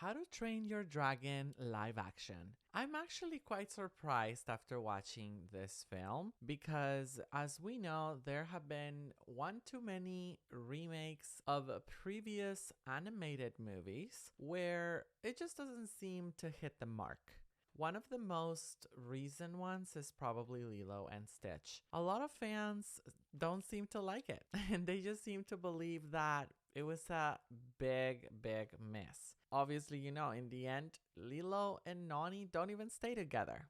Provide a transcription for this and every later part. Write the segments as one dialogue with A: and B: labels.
A: How to Train Your Dragon live action. I'm actually quite surprised after watching this film because, as we know, there have been one too many remakes of previous animated movies where it just doesn't seem to hit the mark. One of the most recent ones is probably Lilo and Stitch. A lot of fans don't seem to like it, and they just seem to believe that it was a big miss. Obviously, in the end, Lilo and Nani don't even stay together.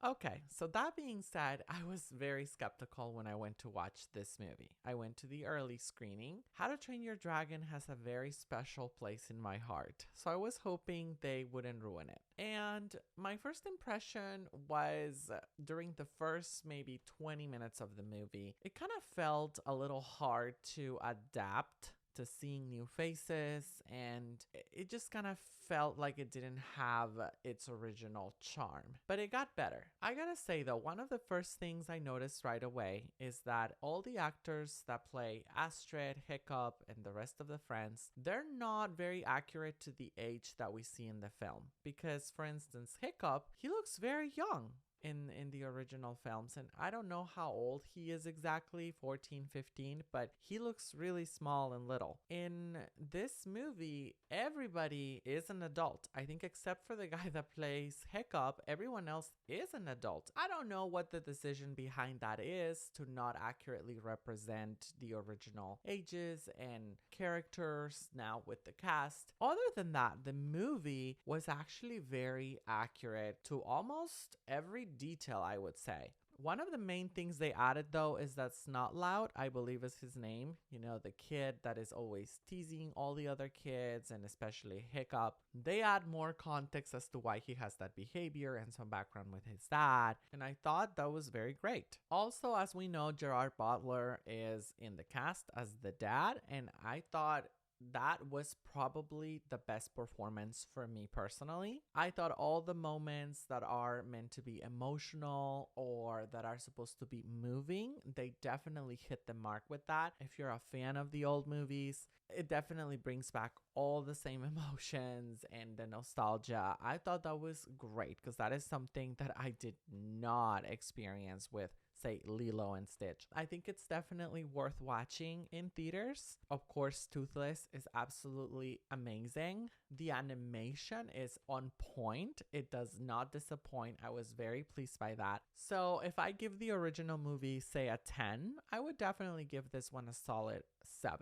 A: Okay, so that being said, I was very skeptical when I went to watch this movie. I went to the early screening. How to Train Your Dragon has a very special place in my heart, so I was hoping they wouldn't ruin it. And my first impression was during the first maybe 20 minutes of the movie, it kind of felt a little hard to adapt to seeing new faces, and it just kind of felt like it didn't have its original charm. But it got better. I gotta say though, one of the first things I noticed right away is that all the actors that play Astrid, Hiccup, and the rest of the friends, they're not very accurate to the age that we see in the film. Because, for instance, Hiccup, he looks very young in the original films, and I don't know how old he is exactly, 14, 15, but he looks really small and little. In this movie, everybody is an adult. I think except for the guy that plays Hiccup, everyone else is an adult. I don't know what the decision behind that is to not accurately represent the original ages and characters now with the cast. Other than that, the movie was actually very accurate to almost every detail, I would say. One of the main things they added though is that Snot Loud, I believe is his name, the kid that is always teasing all the other kids and especially Hiccup. They add more context as to why he has that behavior and some background with his dad, and I thought that was very great. Also, as we know, Gerard Butler is in the cast as the dad, and I thought that was probably the best performance for me personally. I thought all the moments that are meant to be emotional or that are supposed to be moving, they definitely hit the mark with that. If you're a fan of the old movies, it definitely brings back all the same emotions and the nostalgia. I thought that was great because that is something that I did not experience with, say, Lilo and Stitch. I think it's definitely worth watching in theaters. Of course, Toothless is absolutely amazing. The animation is on point. It does not disappoint. I was very pleased by that. So if I give the original movie, say, a 10, I would definitely give this one a solid 7.